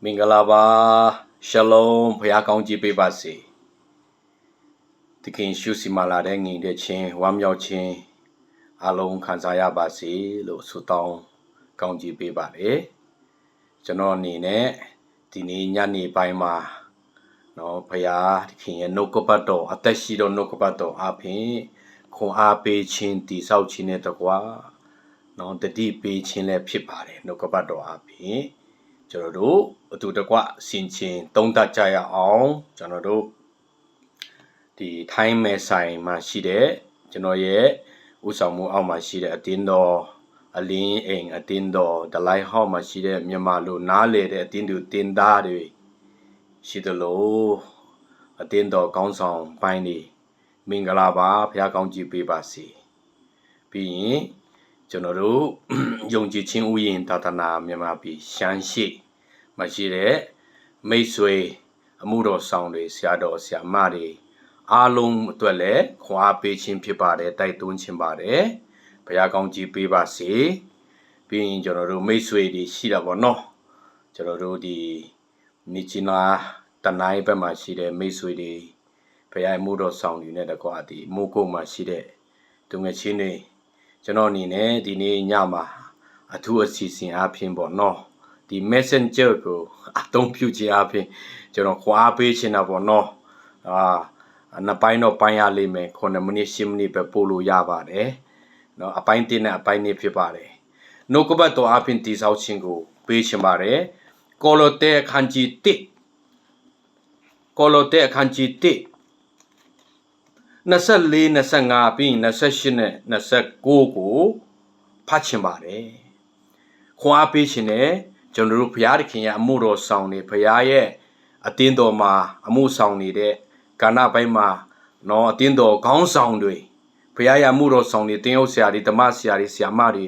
မင်္ဂလာပါရှလုံးဘုရားကောင်းကြီးပေးပါစေသခင်ရှုစီမာလာတဲ့ငြိမ်တဲ့ခြင်းဝမ်းမြောက်ခြင်းအလုံးခံစားရပါစေလို့ဆုတောင်းကောင်းကြီးပေးပါလေကျွန်တော်အနေနဲ့ဒီနေ့ညနေပိုင်းမှာနော်ဘုရားသခင်ရဲ့နှုတ်ကပတ်တော်အသက်ရှိသောနှုတ်ကပတ်တော်အပြင်ခွန်အားပေးခြင်းတည်ဆောက်ခြင်းနဲ့တကွာနော်တတိပေးခြင်းလည်းဖြစ်ပါတယ်နှုတ်ကပတ်တော်အပြင်ကျွန်တော်တို့အတူတကွဆင်ခြင်သုံးသပ်ကြရအောင်ကျွန်တော်တို့ဒီထိုင်းမဲဆိုင်မှာရှိတဲ့ကျွန်တော်ရဲ့ဥဆောင်မှုအောက်မှာရှိတဲ့အတင်းတော်အလင်းအိမ်အတင်းတော်ဒလိုက်ဟောက်မှာရှိတဲ့မြန်မာလူနားလေတဲ့အတင်းသူတင်းသားတွေရှိတယ်လို့အတင်းတော်ကောင်းဆောင်ပိုင်းနေမင်္ဂလာပါဘုရားကောင်းကြီးပေးပါစေပြီးရင်ကျွန်တော်တို့ယုံကြည်ခြင်းဥယျာဉ်သာသနာမြန်မာပြည်ရှမ်းရှိမရှိတဲ့မိတ်ဆွေအမှုတော်ဆောင်တွေဆရာတော်ဆရာမတွေအားလုံးအတွက်လည်းခွန်အားပေးခြင်းဖြစ်ပါတယ်တိုက်တွန်းခြင်းပါတယ်ဘုရားကောင်းကြီးပေးပါစေပြီးရင်ကျွန်တော်တို့မိတ်ဆွေတွေရှိတာပေါ့နော်ကျွန်တော်တို့ဒီမြစ်ကြီးနားတနိုင်းဘက်မှာရှိတဲ့မိတ်ဆွေတွေဘုရားအမှုတော်ဆောင်တွေနဲ့တကွာဒီမိုးကုတ်မှာရှိတဲ့သူငယ်ချင်းတွေကျွန်တော်အနေနဲ့ဒီနေ့ညမှာအထူးအစီအစဉ်အားဖြင့်ပေါ့နော်ဒီ Messenger ကိုအသုံးပြုခြင်းအားဖြင့်ကျွန်တော်ခွာပေးချင်တာပေါ့နော်နှစ်ပိုင်းတော့ပိုင်းရလိမ့်မယ်9မိနစ်10မိနစ်ပဲပို့လို့ရပါတယ်နော်အပိုင်း1နဲ့အပိုင်း2ဖြစ်ပါတယ်နှုတ်ကပတ်တော်အားဖြင့်တည်ဆောက်ခြင်းကိုပေးချင်ပါတယ်ကောလောသဲအခန်းကြီး1ကောလောသဲအခန်းကြီး1 24 25ပြီး28နဲ့29ကိုဖတ်ချင်ပါတယ်ခွန်အားပေးခြင်းနဲ့ကျွန်တော်တို့ဘုရားသခင်ရဲ့အမှုတော်ဆောင်နေဘုရားရဲ့အတင်းတော်မှာအမှုဆောင်နေတဲ့ကာဏပိုင်းမှာနော်အတင်းတော်ခေါင်းဆောင်တွေဘုရားရဲ့အမှုတော်ဆောင်နေတင်းဟုတ်ဆရာတွေဓမ္မဆရာတွေဆရာမတွေ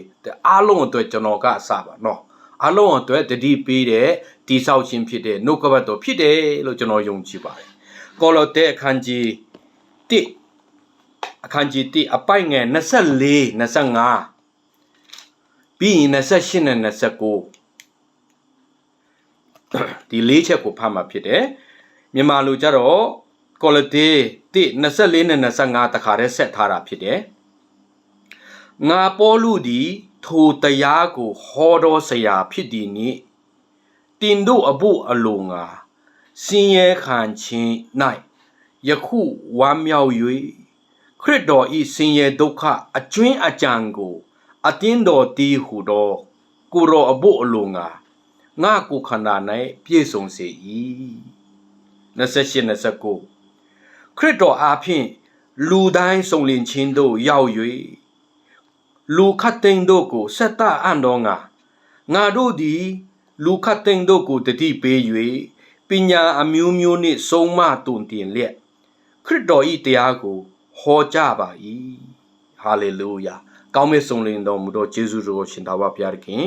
အားလုံးအတွက်ကျွန်တော်ကအစပါနော်အားလုံးအတွက်တတိပေးတဲ့တိဆောက်ခြင်းဖြစ်တဲ့နှုတ်ကပတ်တော်ဖြစ်တယ်လို့ကျွန်တော်ယုံကြည်ပါတယ်ကောလောသဲအခန်းကြီး1အခန်းကြီး1အပိုက်ငယ်24 25ပြီးရင်28နဲ့29ဒီ၄ချက်ကိုဖတ်မှာဖြစ်တယ်မြန်မာလူကြတော့ကောလတီ1 24နဲ့25တခါတည်းဆက်ထားတာဖြစ်တယ်ငါပေါလုသည်ထိုတရားကိုဟောတော်ဆရာဖြစ်သည်နိတင်တို့အဖို့အလိုငါစင်ရဲခံခြင်း၌ယခုဝမ်းမြောက်၍ခရစ်တော်ဤစင်ရဲဒုက္ခအကျွင်းအကြံကိုအတင်းတော်တည်ဟုသောကိုရောအဖို့အလိုငါကိုခန္ဓာ၌ပြည့်စုံစေ၏28 29ခရစ်တော်အားဖြင့်လူတိုင်းစုံလင်ခြင်းတို့ရောက်၍လူခတ်သိမ်းတို့ကိုဆက်တအံ့တော်ငါတို့သည်လူခတ်သိမ်းတို့ကိုတတိပေး၍ပညာအမျိုးမျိုးနှင့်ဆုံးမတုန်တင်လျက်ခရစ်တော်၏တရားကိုဟောကြားပါ၏ဟာလေလုယာကောင်းမဲ့ဆုံးလင်တော်မူသောယေရှုတော်ရှင်သာဝဘုရားခင်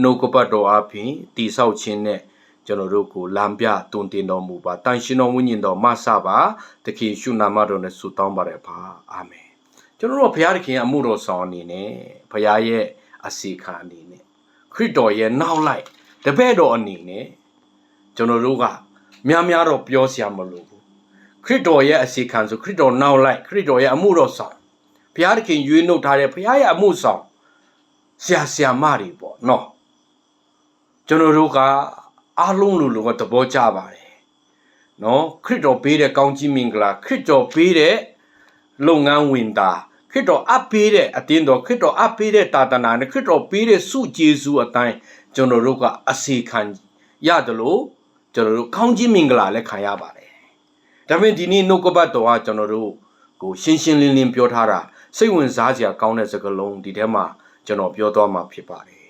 နှုတ်ကပတ်တော်အပြင်တည်ဆောက်ခြင်းနဲ့ကျွန်တော်တို့ကိုလမ်းပြတွင်တင်တော်မူပါတန်ရှင်တော်ဝိညာဉ်တော်မဆပါသခင်ရှုနာမတော်နဲ့ဆုတောင်းပါရပါအာမင်ကျွန်တော်တို့ဘုရားသခင်အမှုတော်ဆောင်အနေနဲ့ဘုရားရဲ့အစီခံအနေနဲ့ခရစ်တော်ရဲ့နောက်လိုက်တပည့်တော်အနေနဲ့ကျွန်တော်တို့ကများတော့ပြောစရာမလိုဘူးခရစ်တော်ရဲ့အစီခံဆိုခရစ်တော်နောက်လိုက်ခရစ်တော်ရဲ့အမှုတော်ဆောင်ဘုရားသခင်ရွေးနှုတ်ထားတဲ့ဘုရားရဲ့အမှုဆောင်ဆရာမတွေပေါ့နော်ကျွန်တော်တို့ကအားလုံးလိုကသဘောကျပါတယ်နော်ခရစ်တော်ပေးတဲ့ကောင်းကြီးမင်္ဂလာခရစ်တော်ပေးတဲ့လုပ်ငန်းဝင်တာခရစ်တော်အပ်ပေးတဲ့အတင်းတော်ခရစ်တော်အပ်ပေးတဲ့တာသနာနဲ့ခရစ်တော်ပေးတဲ့စုကျေးဇူးအတိုင်းကျွန်တော်တို့ကအစီခံရတယ်လို့ကျွန်တော်တို့ကောင်းကြီးမင်္ဂလာလည်းခံရပါတယ်ဒါပေမဲ့ဒီနေ့နှုတ်ကပတ်တော်ကကျွန်တော်တို့ကိုရှင်းရှင်းလင်းလင်းပြောထားတာစိတ်ဝင်စားစရာကောင်းတဲ့စကားလုံးဒီထဲမှာကျွန်တော်ပြောသွားမှာဖြစ်ပါတယ်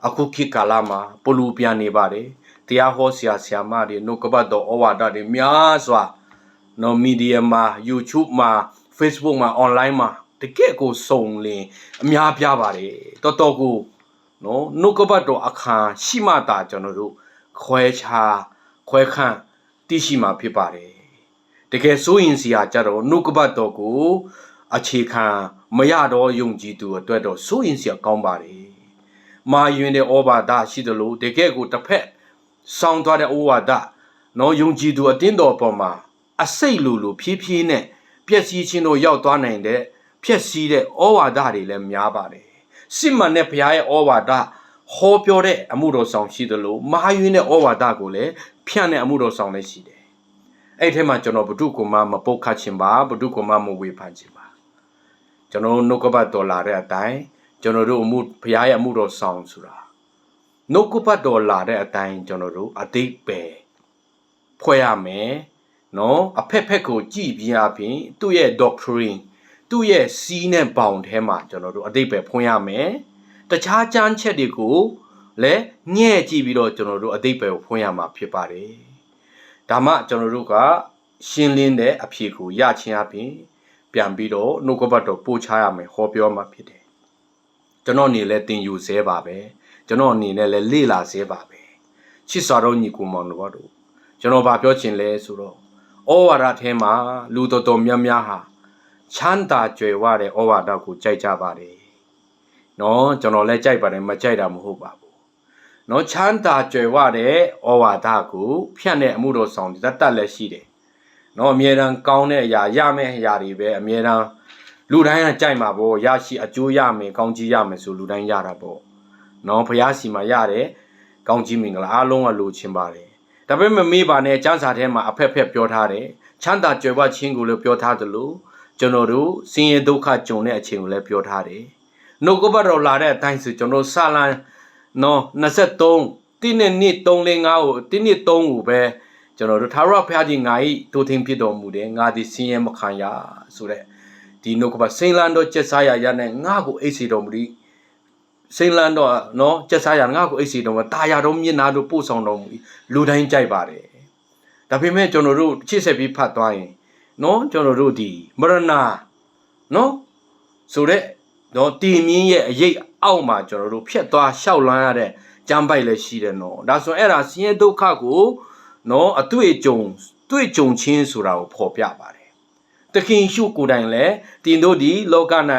အခုခေတ်ကာလမှာပလူပြန်နေပါတယ်တရားဟောဆရာမတွေနှုတ်ကပတ်တော်ဩဝါဒတွေများစွာနော်မီဒီယာမှာ YouTube မှာ Facebook မှာ online မှာတကယ့်ကိုစုံလင်အများပြားပါတယ်တော်တော်ကိုနော်နှုတ်ကပတ်တော်အခါရှိမှတာကျွန်တော်တို့ခွဲခန့်သိရှိမှာဖြစ်ပါတယ်တကယ်စိုးရင်စရာကြတော့နှုတ်ကပတ်တော်ကိုအခြေခံမရတော့ယုံကြည်သူအတွက်တော့စိုးရင်စရာကောင်းပါတယ်မာယွင်တဲ့ဩဘာဒရှိသလိုတကယ်ကိုတစ်ဖက် ဆောင်းသွားတဲ့ဩဝါဒနော်ယုံကြည်သူအတင်းတော်ပေါ်မှာအစိတ်လိုဖြည်းဖြည်းနဲ့ပျက်စီးခြင်းတို့ရောက်သွားနိုင်တဲ့ဖြက်စီးတဲ့ဩဝါဒတွေလည်းများပါတယ်စစ်မှန်တဲ့ဘုရားရဲ့ဩဝါဒဟောပြောတဲ့အမှုတော်ဆောင်ရှိသလိုမဟာယွင်းတဲ့ဩဝါဒကိုလည်းဖြန့်တဲ့အမှုတော်ဆောင်လည်းရှိတယ်အဲ့ထဲမှာကျွန်တော်ဘု து ကိုမှမပုတ်ခတ်ခြင်းပါဘု து ကိုမှမဝေဖန်ခြင်းပါကျွန်တော်နှုတ်ကပတ်တော်လာတဲ့အတိုင်းကျွန်တော်တို့အမှုဘုရားရဲ့အမှုတော်ဆောင်ဆိုတာနှုတ်ကပတ်တော်လာတဲ့အတိုင်းကျွန်တော်တို့အတိတ်ပဲဖွဲ့ရမယ်နော်အဖက်ဖက်ကိုကြည်ပြအပြင်သူ့ရဲ့ doctrine သူ့ရဲ့စီးနဲ့ဘောင်ထဲမှာကျွန်တော်တို့အတိတ်ပဲဖွင့်ရမယ်တခြားကြမ်းချက်တွေကိုလည်းညှဲ့ကြည့်ပြီးတော့ကျွန်တော်တို့အတိတ်ပဲကိုဖွင့်ရမှာဖြစ်ပါတယ်ဒါမှကျွန်တော်တို့ကရှင်းလင်းတဲ့အဖြေကိုရခြင်းအပြင်ပြန်ပြီးတော့နှုတ်ကပတ်တော်ပို့ချရမယ်ဟောပြောမှာဖြစ်တယ်ကျွန်တော်အနေနဲ့သင်ယူဆဲပါပဲကျွန်တော်အနေနဲ့လည်းလေ့လာဆဲပါပဲချစ်စွာတော်ညီကိုမောင်တို့ကျွန်တော်ဗာပြောချင်လဲဆိုတော့ဩဝါဒထဲမှာလူတော်တော်များများဟာချမ်းသာကြွယ်ဝတဲ့ဩဝါဒကိုကြိုက်ကြပါတယ်နော်ကျွန်တော်လည်းကြိုက်ပါတယ်မကြိုက်တာမဟုတ်ပါဘူးနော်ချမ်းသာကြွယ်ဝတဲ့ဩဝါဒကိုဖြန့်တဲ့အမှုတော်ဆောင်တတ်လည်းရှိတယ်နော်အမြဲတမ်းကောင်းတဲ့အရာရမယ့်အရာတွေပဲအမြဲတမ်းလူတိုင်းကကြိုက်မှာပေါ့ရရှိအကျိုးရမယ်ကောင်းကြီးရမယ်ဆိုလူတိုင်းရတာပေါ့နော်ဘုရားစီမှာရတယ်ကောင်းကြီးမင်္ဂလာအားလုံးကလိုချင်ပါတယ်ဒါပေမဲ့မေးပါနဲ့ကျမ်းစာထဲမှာအဖက်ဖက်ပြောထားတယ်ချမ်းသာကြွယ်ဝခြင်းကိုလည်းပြောထားသလိုကျွန်တော်တို့ဆင်းရဲဒုက္ခကြုံတဲ့အချိန်ကိုလည်းပြောထားတယ်နှုတ်ကပတ်တော်လာတဲ့အတိုင်းဆိုကျွန်တော်စာလံနော်23တိနဲ့နှစ်345ကိုတိနှစ်3ကိုပဲကျွန်တော်တို့သာရဘုရားကြီးငါ၏တိုးထင်းဖြစ်တော်မူတယ်ငါသည်ဆင်းရဲမခံရဆိုတဲ့ဒီနှုတ်ကပတ်စိန်လန်းတော်ကျက်စားရနဲ့ငါ့ကိုအိတ်စီတော်မူသည်စိန်လန်းတော်နော်ကျက်စားရငါ့ကိုအိတ်စီတော်မူတာယာတော်မျက်နာတို့ပို့ဆောင်တော်မူလူတိုင်းကြိုက်ပါတယ်ဒါပေမဲ့ကျွန်တော်တို့ချစ်ဆက်ပြီးဖတ်သွားရင်နော်ကျွန်တော်တို့ဒီမရဏနော်ဆိုတဲ့နော်တီမြင်းရဲ့အရေးအောက်မှာကျွန်တော်တို့ဖြတ်သွားရှောက်လန်းရတဲ့ကြမ်းပိုက်လည်းရှိတယ်နော်ဒါဆိုအဲ့ဒါဆင်းရဲဒုက္ခကိုနော်အတွေ့အကြုံချင်းဆိုတာကိုဖော်ပြပါတယ်တခင်ရှုကိုယ်တိုင်လည်းတင်တို့ဒီလောက၌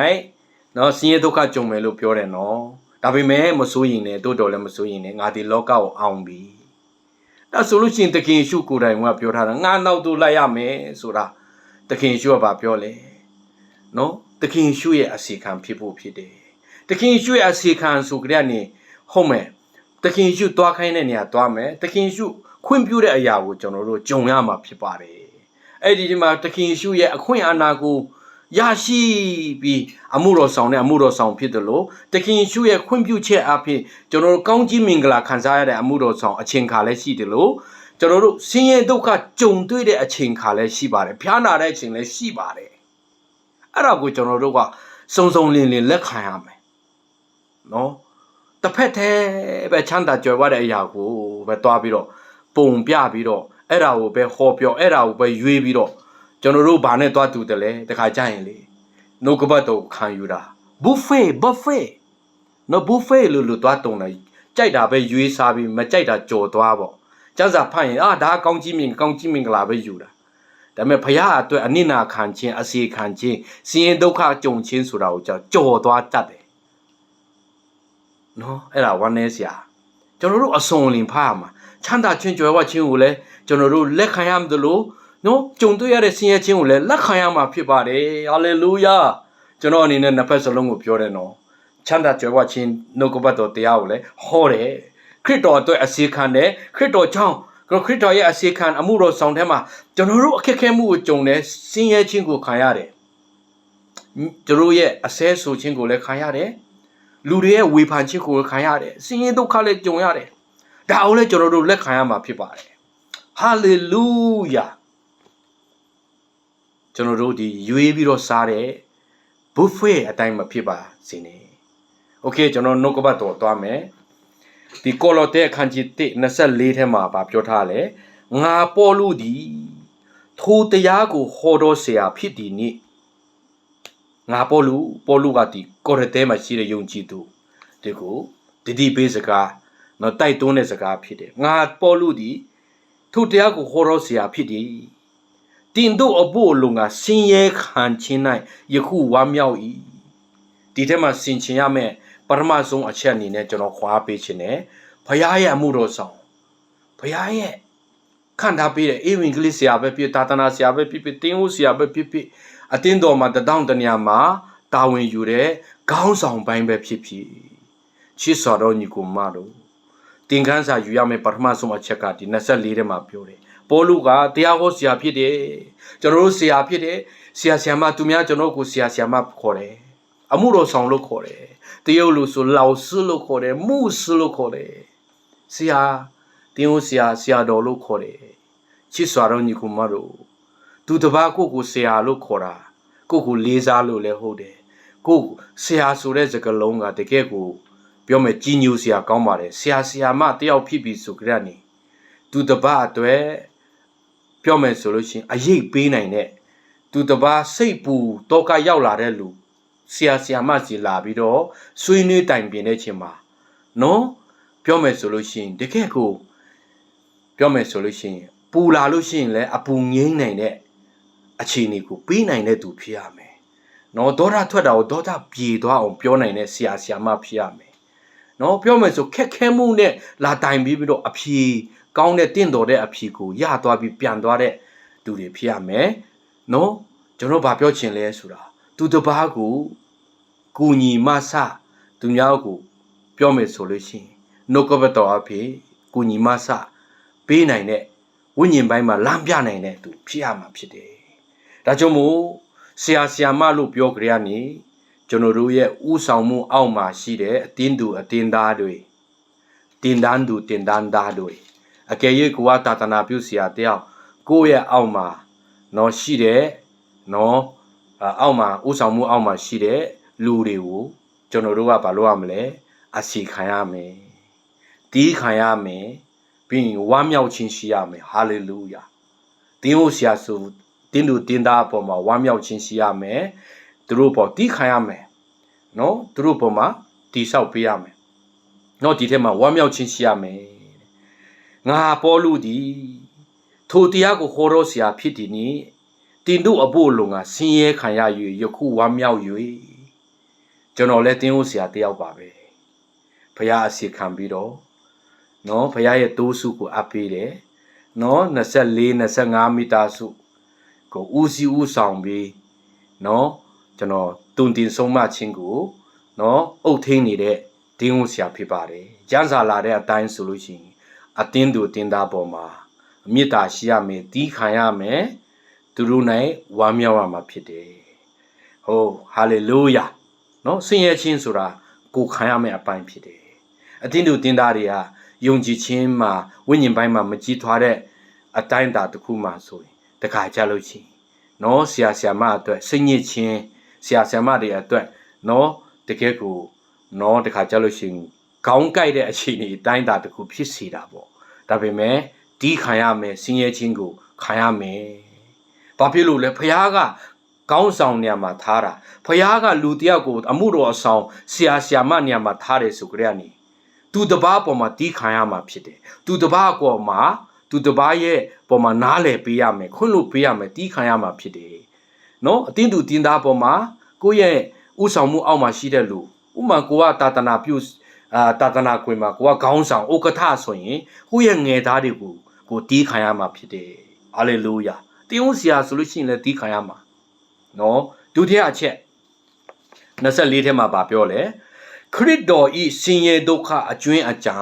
နော်ဆင်းရဲဒုက္ခကြုံမယ်လို့ပြောတယ်နော်ဒါပေမဲ့မစိုးရင်လည်းတို့တော်လည်းမစိုးရင်လည်းငါဒီလောကကိုအောင်ပြီဒါဆိုလို့ရှိရင်တခင်ရှုကိုယ်တိုင်ကပြောထားတာငါနောက်တို့လိုက်ရမယ်ဆိုတာတခင်ရှုကဘာပြောလဲနော်တခင်ရှုရဲ့အစီခံဖြစ်ဖို့ဖြစ်တယ်တခင်ရှုရဲ့အစီခံဆိုကြတဲ့နေဟုတ်မယ်တခင်ရှုသွားခိုင်းတဲ့နေရာသွားမယ်တခင်ရှုခွင့်ပြုတဲ့အရာကိုကျွန်တော်တို့ကြုံရမှာဖြစ်ပါတယ်အဲ့ဒီမှာတခင်ရှုရဲ့အခွင့်အာဏာကိုရရှိပြီးအမှုတော်ဆောင်တဲ့အမှုတော်ဆောင်ဖြစ်တယ်လို့တခင်ရှုရဲ့ခွင့်ပြုချက်အဖြစ်ကျွန်တော်တို့ကောင်းကြီးမင်္ဂလာခံစားရတဲ့အမှုတော်ဆောင်အချိန်ခါလည်းရှိတယ်လို့ကျွန်တော်တို့ဆင်းရဲဒုက္ခကြုံတွေ့တဲ့အချိန်ခါလည်းရှိပါတယ်ဖျားနာတဲ့အချိန်လည်းရှိပါတယ်အဲ့ဒါကိုကျွန်တော်တို့ကစုံစုံလင်လင်လက်ခံရမယ်နော်တစ်ဖက်တည်းပဲချမ်းသာကြွယ်ဝတဲ့အရာကိုပဲတွားပြီးတော့ပုံပြပြီးတော့အဲ့ဒါကိုပဲဟောပြောအဲ့ဒါကိုပဲရွေးပြီးတော့ကျွန်တော်တို့ဘာနဲ့တွားတူတယ်လဲတခါကြရင်လေနှုတ်ကပတ်တော်ခံယူတာဘူဖေနော်ဘူဖေလို့တွားတုံတယ်ကြိုက်တာပဲရွေးစားပြီးမကြိုက်တာကြော်သွားပေါ့ကျမ်းစာဖတ်ရင်ဒါကောင်းကြီးမင်္ဂလာပဲယူတာဒါပေမဲ့ဘုရားအတွက်အနစ်နာခံခြင်းအစီခံခြင်းဆင်းရဲဒုက္ခကြုံခြင်းဆိုတာကိုကြော်သွားတတ်တယ်နော်အဲ့ဒါဝမ်းနည်းစရာကျွန်တော်တို့အစုံလင်ဖတ်ရမှာချမ်းသာခြင်းကြွယ်ဝခြင်းကိုလည်းကျွန်တော်တို့လက်ခံရမှာလို့နော်ကြုံတွေ့ရတဲ့ဆင်းရဲခြင်းကိုလည်းလက်ခံရမှာဖြစ်ပါတယ်ဟာလေလုယာကျွန်တော်အနေနဲ့နှစ်ဖက်စလုံးကိုပြောတယ်နော်ချမ်းသာကြွယ်ဝခြင်းနှုတ်ကပတ်တော်တရားကိုလည်းဟောတယ်ခရစ်တော်အတွက်အစီခံတယ်ခရစ်တော်ကြောင့်ခရစ်တော်ရဲ့အစီခံအမှုတော်ဆောင်ထဲမှာကျွန်တော်တို့အခက်ခဲမှုကိုကြုံတယ်ဆင်းရဲခြင်းကိုခံရတယ်ကျွန်တော်ရဲ့အဆဲဆိုခြင်းကိုလည်းခံရတယ်လူတွေရဲ့ဝေဖန်ခြင်းကိုခံရတယ်ဆင်းရဲဒုက္ခလည်းကြုံရတယ်ဒါအောင်လည်းကျွန်တော်တို့လက်ခံရမှာဖြစ်ပါတယ်ဟာလေလုယာကျွန်တော်တို့ဒီရွေးပြီးတော့စားတဲ့ဘူဖေအတိုင်းမဖြစ်ပါစေနဲ့โอเคကျွန်တော်နှုတ်ကပတ်တော်သွားမယ်ဒီကောလောသဲအခန်းကြီး1:24ထဲမှာပြောထားလဲငါပေါလုဒီထိုတရားကိုဟောတော်เสียဖြစ်ဒီနေ့ငါပေါလုကဒီကောရတဲမှာရှိတဲ့ယုံကြည်သူဒီကိုတတိပေးစကားနော်တိုက်တွန်းတဲ့စကားဖြစ်တယ်ငါပေါလုဒီထိုတရားကိုဟောတော်เสียဖြစ်ဒီတင်တို့အဖို့လုံကဆင်းရဲခံခြင်း၌ယခုဝမ်းမြောက်၏ဒီထဲမှာဆင်ခြင်ရမယ်ပထမဆုံးအချက်အနေနဲ့ကျွန်တော်ခွာပေးခြင်းနဲ့ဘုရားရဲ့အမှုတော်ဆောင် ဘုရားရဲ့ခန့်ထားပေးတဲ့ဧဝံဂေလိဆရာပဲဖြစ်သာသနာဆရာပဲဖြစ်တင်းဦးဆရာပဲဖြစ်အတင်းတော်မှာတောင်တနေရာမှာတာဝန်ယူတဲ့ခေါင်းဆောင်ပိုင်းပဲဖြစ်ချစ်စော်တော်ညီကိုမတို့တင်ခန်းစာယူရမယ့်ပထမဆုံးအချက်ကဒီ24ထဲမှာပြောတယ်ပေါလုကတရားဟောဆရာဖြစ်တယ်ကျွန်တော်တို့ဆရာဖြစ်တယ်ဆရာမသူများကျွန်တော်ကိုဆရာမခေါ်တယ်အမှုတော်ဆောင်လို့ခေါ်တယ်တရုတ်လူဆိုလောက်sưလို့ခေါ်တယ်မူsưလို့ခေါ်တယ်ဆရာတင်းဦးဆရာတော်လို့ခေါ်တယ်ချစ်စွာတော်ညီကိုမတို့သူတပားကိုဆရာလို့ခေါ်တာကိုလေးစားလို့လည်းဟုတ်တယ်ကိုဆရာဆိုတဲ့စကားလုံးကတကယ်ကိုပြောမယ်ကြီးညိုဆရာကောင်းပါတယ်ဆရာမတယောက်ဖြစ်ပြီဆိုကြတဲ့နေသူတပားအတွက်ပြောမယ်ဆိုလို့ရှိရင်အရေးပေးနိုင်တဲ့သူတပားစိတ်ပူတော့ကရောက်လာတဲ့လူဆရာမစီလာပြီးတော့ဆွေးနွေးတိုင်ပင်တဲ့ချိန်မှာနော်ပြောမယ်ဆိုလို့ရှိရင်တကယ်ကိုပြောမယ်ဆိုလို့ရှိရင်ပူလာလို့ရှိရင်လည်းအပူငိမ့်နိုင်တဲ့အခြေအနေကိုပေးနိုင်တဲ့သူဖြစ်ရမယ်နော်ဒေါသထွက်တာကိုဒေါသပြေသွားအောင်ပြောနိုင်တဲ့ဆရာမဖြစ်ရမယ်နော်ပြောမယ်ဆိုခက်ခဲမှုနဲ့လာတိုင်ပြီးတော့အဖြေကောင်းတဲ့တင့်တော်တဲ့အဖြေကိုရသွားပြီးပြန်သွားတဲ့သူတွေဖြစ်ရမယ်နော်ကျွန်တော်ဗာပြောချင်လဲဆိုတာသူတပားကိုကူညီမဆသူများကိုပြောမယ်ဆိုလို့ရှိရင်နှုတ်ကပတ်တော်အဖြစ်ကူညီမဆပေးနိုင်တဲ့ဝိညာဉ်ပိုင်းမှာလမ်းပြနိုင်တဲ့သူဖြစ်ရမှာဖြစ်တယ်ဒါကြောင့်မို့ဆရာမလို့ပြောကြရနေကျွန်တော်တို့ရဲ့ဥဆောင်မှုအောက်မှာရှိတဲ့အတင်းသူအတင်းသားတွေတင်တန်းသူတင်တန်းသားတွေအကယ်၍ကိုယ်ကတာသနာပြုဆရာတယောက်ကိုယ့်ရဲ့အောက်မှာနော်ရှိတဲ့နော်အောက်မှာဥဆောင်မှုအောက်မှာရှိတဲ့လူတွေကိုကျွန်တော်တို့ကဘာလုပ်ရမလဲအစီခံရမယ်တီးခံရမယ်ပြီးရင်ဝမ်းမြောက်ခြင်းရှိရမယ်ဟာလေလုယာတင်းဦးဆရာဆိုတင်းသူတင်းသားအပေါ်မှာဝမ်းမြောက်ခြင်းရှိရမယ်သူတို့ပေါ်တီးခံရမယ်နော်သူတို့ပေါ်မှာတီဆောက်ပေးရမယ်နော်ဒီထဲမှာဝမ်းမြောက်ခြင်းရှိရမယ်ငါပေါလုဒီထိုတရားကိုဟောတော်ဆရာဖြစ်သည်နိတင်တို့အဖို့လုံကဆင်းရဲခံရ၍ယခုဝမ်းမြောက်၍ကျွန်တော်လည်းတင်းဦးဆရာတယောက်ပါပဲဘုရားအစီခံပြီးတော့နော်ဘုရားရဲ့တိုးစုကိုအပ်ပေးတယ်နော်24-25မီတာစုကိုဦးစီးဦးဆောင်ပြီးနော်ကျွန်တော်တုန်တင်ဆုံးမခြင်းကိုနော်အုပ်ထိန်နေတဲ့တင်းဦးဆရာဖြစ်ပါတယ်ကျမ်းစာလာတဲ့အတိုင်းဆိုလို့ရှိရင်အတင်းသူတင်းသားပေါ်မှာမေတ္တာရှိရမယ်တီးခံရမယ်သူတို့နိုင်ဝမ်းမြောက်ရမှာဖြစ်တယ်ဟိုဟာလေလုယာနော်ဆင်းရဲခြင်းဆိုတာကိုခံရမယ့်အပိုင်းဖြစ်တယ်အတင်းသူတင်းသားတွေကယုံကြည်ခြင်းမှာဝိညာဉ်ပိုင်းမှာမကြီးထွားတဲ့အတိုင်းအတာတစ်ခုမှဆိုရင်တခါကြလို့ရှိရင်နော်ဆရာမအတွက်စိတ်ညစ်ခြင်းဆရာမတွေအတွက်နော်တကယ်ကိုနော်တခါကြလို့ရှိရင်ခေါင်းကိုက်တဲ့အခြေအနေအတိုင်းအတာတစ်ခုဖြစ်စေတာပေါ့ဒါပေမဲ့ဒီခံရမယ်ဆင်းရဲခြင်းကိုခံရမယ်ဘာဖြစ်လို့လဲဖခင်ကကောင်းဆောင်နေရာမှာထားတာဖခင်ကလူတယောက်ကိုအမှုတော်အဆောင်ဆရာမနေရာမှာထားတယ်ဆိုကြရနေသူတပားပေါ်မှာတီးခံရမှာဖြစ်တယ်သူတပားပေါ်မှာသူတပားရဲ့ပေါ်မှာနားလည်ပေးရမယ်ခွင့်လို့ပေးရမယ်တီးခံရမှာဖြစ်တယ်နော်အတင်းသူတင်းသားပေါ်မှာကိုယ့်ရဲ့ဥဆောင်မှုအောက်မှာရှိတဲ့လူဥမာကိုကတာသနာပြုတာသနာကွင်မှာကိုကခေါင်းဆောင်ဥက္ကဋ္ဌဆိုရင်ကိုယ့်ရဲ့ငယ်သားတွေကိုတီးခံရမှာဖြစ်တယ်ဟာလေလုယာတင်းဦးဆရာဆိုလို့ရှိရင်လည်းတီးခံရမှာနော်ဒုတိယအချက်24ထဲမှာဗာပြောလဲခရစ်တော်ဤဆင်းရဲဒုက္ခအကျွင်းအကြံ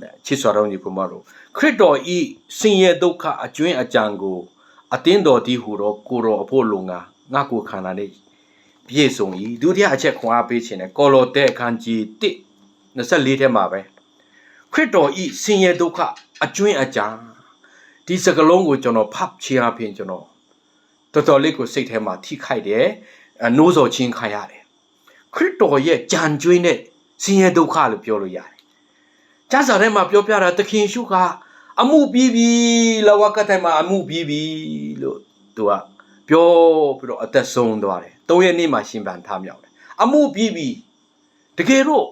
တဲ့ချစ်စွာတော်ညီကိုမတို့ခရစ်တော်ဤဆင်းရဲဒုက္ခအကျွင်းအကြံကိုအတင်းတော်ဒီဟူတော့ကိုတော်အဖို့လုံငါကိုခန္ဓာနဲ့ပြည့်စုံ၏ဒုတိယအချက်ခွန်အားပေးခြင်းနဲ့ကောလောသဲအခန်းကြီး1:24ထဲမှာပဲခရစ်တော်ဤဆင်းရဲဒုက္ခအကျွင်းအကြံဒီစကားလုံးကိုကျွန်တော်ဖတ်ချအပြင်ကျွန်တော်တော်တော်လေးကိုစိတ်ထဲမှာထိခိုက်တယ်နိုးစော်ချင်းခံရတယ်ခရစ်တော်ရဲ့ကြံကျွေးနဲ့ဆင်းရဲဒုက္ခလို့ပြောလို့ရတယ်ကျမ်းစာထဲမှာပြောပြတာသခင်ရှုကအမှုပြီးပြီလဝကထဲမှာအမှုပြီးပြီလို့သူကပြောပြီးတော့အသက်ဆုံးသွားတယ်၃ရက်နေ့မှာရှင်ပန်ထားမြောက်တယ်အမှုပြီးပြီတကယ်တော့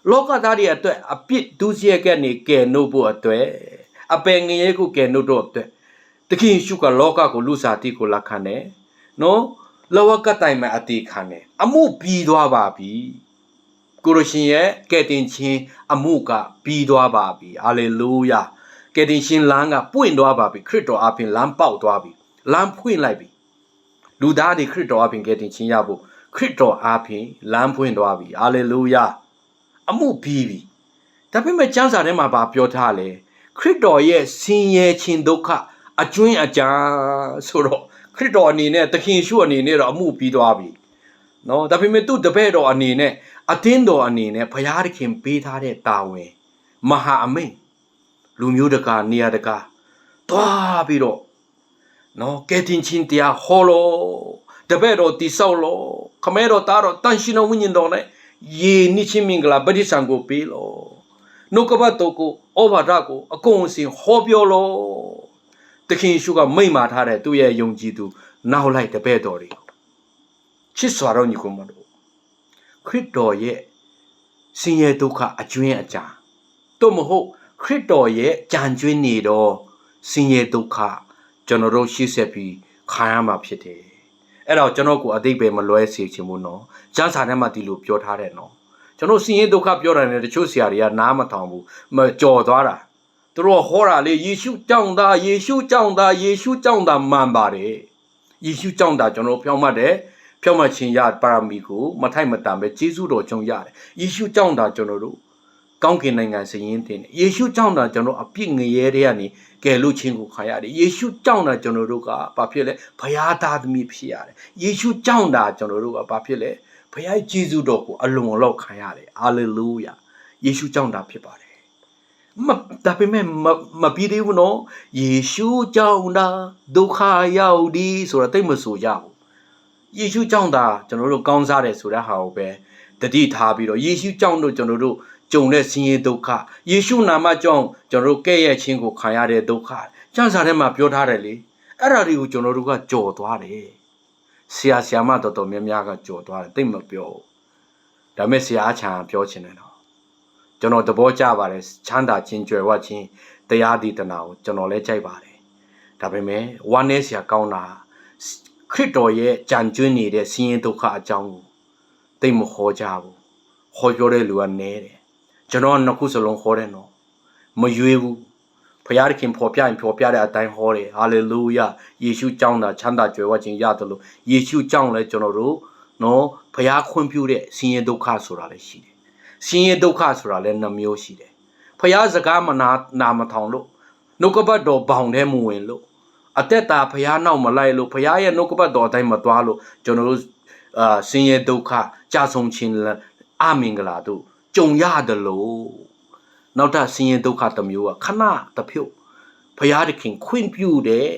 လောကသားတွေအတွက်အပြစ်ဒုစရိုက်ကနေကယ်နှုတ်ဖို့အတွက်အပယ်ငရဲကိုကယ်နှုတ်တော့အတွက်သခင်ရှုကလောကကိုလူစားတိကိုလက်ခံတယ်နော်လဝကတိုင်မှာအတိခံတယ်အမှုပြီးသွားပါပြီကိုရရှင်ရဲ့ကဲ့တင်ခြင်းအမှုကပြီးသွားပါပြီဟာလေလုယာ ကဲတင်ရှင်လမ်းကပွင့်သွားပါပြီခရစ်တော်အပြင်လမ်းပေါက်သွားပြီလမ်းဖွင့်လိုက်ပြီလူသားတွေခရစ်တော်အပြင်ကဲတင်ရှင်ရဖို့ခရစ်တော်အပြင်လမ်းဖွင့်သွားပြီဟာလေလုယာအမှုပြီးပြီဒါပေမဲ့ကျမ်းစာထဲမှာပြောထားလဲခရစ်တော်ရဲ့ဆင်းရဲခြင်းဒုက္ခအကျွင်းအကြံဆိုတော့ခရစ်တော်အနေနဲ့သခင်ယေရှုအနေနဲ့တော့အမှုပြီးသွားပြီနော်ဒါပေမဲ့သူ့တပည့်တော်အနေနဲ့အသင်းတော်အနေနဲ့ဘုရားသခင်ပေးထားတဲ့တာဝန်မဟာအမိန့်လူမျိုးတကာနေရာတကာတွားပြီးတော့နော်ကဲတင်ချင်းတရားဟောလို့တပည့်တော်တိဆောက်လို့ခမဲတော်သားတော်တန်ရှင်တော်ဝိညာဉ်တော်နဲ့ယေနိချင်းမင်္ဂလာပဋိသင်ကိုပေးလို့နှုတ်ကပတ်တော်ကိုဩဘာဒကိုအကုန်အစင်ဟောပြောလို့သခင်ယေရှုကမိန့်မာထားတဲ့သူ့ရဲ့ယုံကြည်သူနောက်လိုက်တပည့်တော်တွေချစ်စွာတော်ညီကိုမတို့ခရစ်တော်ရဲ့ဆင်းရဲဒုက္ခအကျွင်းအကြတို့မဟုတ်ခရစ်တော်ရဲ့ကြံကျွင်းနေတော့ဆင်းရဲဒုက္ခကျွန်တော်တို့ရှေ့ဆက်ပြီးခံရမှာဖြစ်တယ်အဲ့တော့ကျွန်တော်ကိုအသိပဲမလွဲစေချင်ဘူးနော်ကျမ်းစာထဲမှာဒီလိုပြောထားတယ်နော်ကျွန်တော်ဆင်းရဲဒုက္ခပြောတယ်နဲ့တချို့ဆရာတွေကနားမထောင်ဘူးမကြော်သွားတာသူတို့ဟောတာလေယေရှုကြောင့်သာယေရှုကြောင့်သာယေရှုကြောင့်သာမှန်ပါတယ်ယေရှုကြောင့်သာကျွန်တော်ဖြောင်းမှတ်တယ်ဖြောင်းမှတ်ခြင်းရပါရမီကိုမထိုက်မတန်ပဲယေရှုတော်ကြောင့်ရတယ်ယေရှုကြောင့်သာကျွန်တော်တို့ကောင်းကင်နိုင်ငံစည်ရင်းတင်တယ်ယေရှုကြောင့်သာကျွန်တော်အပြစ်ငရဲတွေကနေကယ်လို့ခြင်းကိုခံရတယ်ယေရှုကြောင့်သာကျွန်တော်တို့ကဘာဖြစ်လဲဘုရားသားသမီးဖြစ်ရတယ်ယေရှုကြောင့်သာကျွန်တော်တို့ကဘာဖြစ်လဲဘုရားယေရှုတော်ကိုအလွန်လောက်ခံရတယ်ဟာလေလုယာယေရှုကြောင့်သာဖြစ်ပါတယ်ဒါပေမဲ့မပြီးသေးဘူးနော်ယေရှုကြောင့်သာဒုက္ခရောက်ဒီဆိုတာသိမဆိုရဘူးယေရှုကြောင့်သာကျွန်တော်တို့ကောင်းစားတယ်ဆိုတဲ့ဟာကိုပဲတတိထားပြီးတော့ယေရှုကြောင့်တို့ကျွန်တော်တို့ကြုံတဲ့ဆင်းရဲဒုက္ခယေရှုနာမကြောင့်ကျွန်တော်တို့ကဲ့ရဲ့ခြင်းကိုခံရတဲ့ဒုက္ခကျမ်းစာထဲမှာပြောထားတယ်လေအဲ့ဒါတွေကိုကျွန်တော်တို့ကကြော်သွားတယ်ဆရာမတော်များများကကြော်သွားတယ်သိမပြောဘူးဒါမဲ့ဆရာအချံပြောချင်တယ်နော်ကျွန်တော်သဘောကျပါတယ်ချမ်းသာခြင်းကြွယ်ဝခြင်းတရားဒေသနာကိုကျွန်တော်လည်းကြိုက်ပါတယ်ဒါပေမဲ့ဝမ်းနည်းစရာကောင်းတာခရစ်တော်ရဲ့ကြံကျွင်းနေတဲ့ဆင်းရဲဒုက္ခအကြောင်းကိုသိမဟောကြဘူးဟောပြောတဲ့လူကနည်းတယ်ကျွန်တော်နှစ်ခုစလုံးဟောတယ်နော်မရွေးဘူးဖခင်သခင်ဖော်ပြရင်ဖော်ပြတဲ့အတိုင်းဟောတယ်ဟာလေလုယာယေရှုကြောင့်သာချမ်းသာကြွယ်ဝခြင်းရတယ်လို့ယေရှုကြောင့်လည်းကျွန်တော်တို့နော်ဖခင်ခွင့်ပြုတဲ့ဆင်းရဲဒုက္ခဆိုတာလည်းရှိတယ်ဆင်းရဲဒုက္ခဆိုတာလည်းနှမျိုးရှိတယ်ဖခင်စကားမနာမထောင်လို့နှုတ်ကပတ်တော်ဘောင်ထဲမဝင်လို့အသက်တာဖခင်နောက်မလိုက်လို့ဖခင်ရဲ့နှုတ်ကပတ်တော်အတိုင်းမသွားလို့ကျွန်တော်တို့ဆင်းရဲဒုက္ခကြာဆုံးခြင်းအမင်္ဂလာတို့ကြုံရတယ်လို့နောက်ထပ်ဆင်းရဲဒုက္ခတစ်မျိုးကခဏတစ်ဖြုတ်ဘုရားသခင်ခွင့်ပြုတဲ့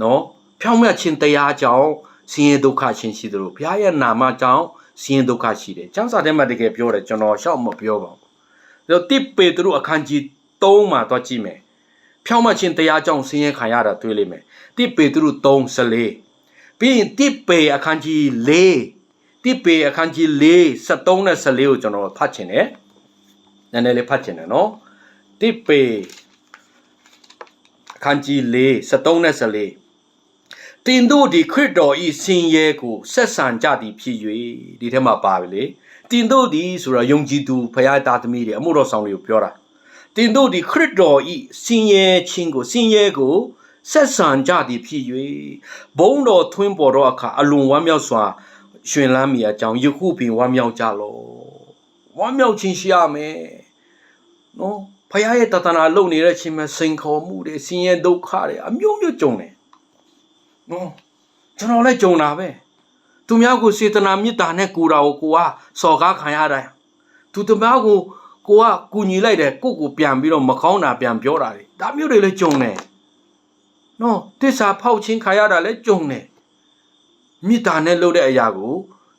နော်ဖြောင့်မြတ်ခြင်းတရားကြောင့်ဆင်းရဲဒုက္ခရှင်ရှိတယ်လို့ဘုရားရဲ့နာမကြောင့်ဆင်းရဲဒုက္ခရှိတယ်ကျမ်းစာထဲမှာတကယ်ပြောတယ်ကျွန်တော်ရှောက်မပြောပါဘူးဒါတိပေတရုအခန်းကြီး3မှာသွားကြည့်မယ်ဖြောင့်မြတ်ခြင်းတရားကြောင့်ဆင်းရဲခံရတာတွေ့လိမ့်မယ်တိပေတရု3:14ပြီးရင်တိပေအခန်းကြီး4တိပေအခန်းကြီး4:13နဲ့14ကိုကျွန်တော်ဖတ်ချင်တယ်နည်းနည်းလေးဖတ်ချင်တယ်နော်တိပေအခန်းကြီး4:13နဲ့14တင်တို့ဒီခရစ်တော်ဤဆင်းရဲကိုဆက်ဆံကြသည်ဖြစ်၍ဒီထဲမှာပါပြီလေတင်တို့ဒီဆိုတာယုံကြည်သူဖခင်သားသမီးတွေအမှုတော်ဆောင်တွေကိုပြောတာတင်တို့ဒီခရစ်တော်ဤဆင်းရဲခြင်းကိုဆင်းရဲကိုဆက်ဆံကြသည်ဖြစ်၍ဘုန်းတော်ထွင်းပေါ်တော့အခါအလွန်ဝမ်းမြောက်စွာရှင်လန်းမိအကြောင်းယခုပင်ဝမ်းမြောက်ကြလောဝမ်းမြောက်ခြင်းရှိရမယ်နော်ဖခင်ရဲ့တသနာလုပ်နေတဲ့ခြင်းမဲ့စိန်ခေါ်မှုတွေဆင်းရဲဒုက္ခတွေအမျိုးမျိုးကြုံတယ်နော်ကျွန်တော်လည်းကြုံတာပဲသူများကိုစေတနာမေတ္တာနဲ့ကူတာကိုကစော်ကားခံရတာသူတမားကိုကူညီလိုက်တယ်ကိုပြန်ပြီးတော့မကောင်းတာပြန်ပြောတာတွေဒါမျိုးတွေလည်းကြုံတယ်နော်တစ္ဆာဖောက်ချင်းခံရတာလည်းကြုံတယ်မေတ္တာနဲ့လုပ်တဲ့အရာကို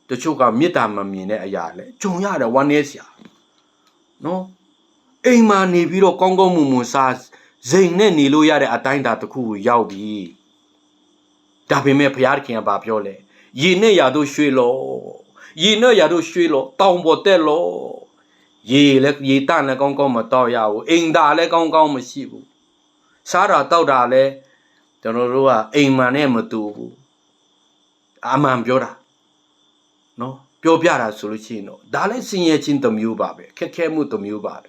တချို့ကမေတ္တာမမြင်တဲ့အရာလည်းကြုံရတယ်ဝမ်းနည်းစရာနော်အိမ်မှာနေပြီးတော့ကောင်းကောင်းမွန်မွန်စားဇိမ်နဲ့နေလို့ရတဲ့အတိုင်းတာတစ်ခုကိုရောက်ပြီဒါပေမဲ့ဘုရားသခင်ကပြောလဲရေနဲ့ရာတို့ရွှေလောရေနဲ့ရာတို့ရွှေလောတောင်ပေါ်တက်လောရေတန်လည်းကောင်းကောင်းမတောက်ရဘူးအိမ်သာလည်းကောင်းကောင်းမရှိဘူးစားတာတောက်တာလည်းကျွန်တော်တို့ကအိမ်မှန်နဲ့မတူဘူးအမှန်ပြောတာနော်ပြောပြတာဆိုလို့ရှိရင်တော့ဒါလည်းဆင်းရဲခြင်းတစ်မျိုးပါပဲခက်ခဲမှုတစ်မျိုးပါပဲ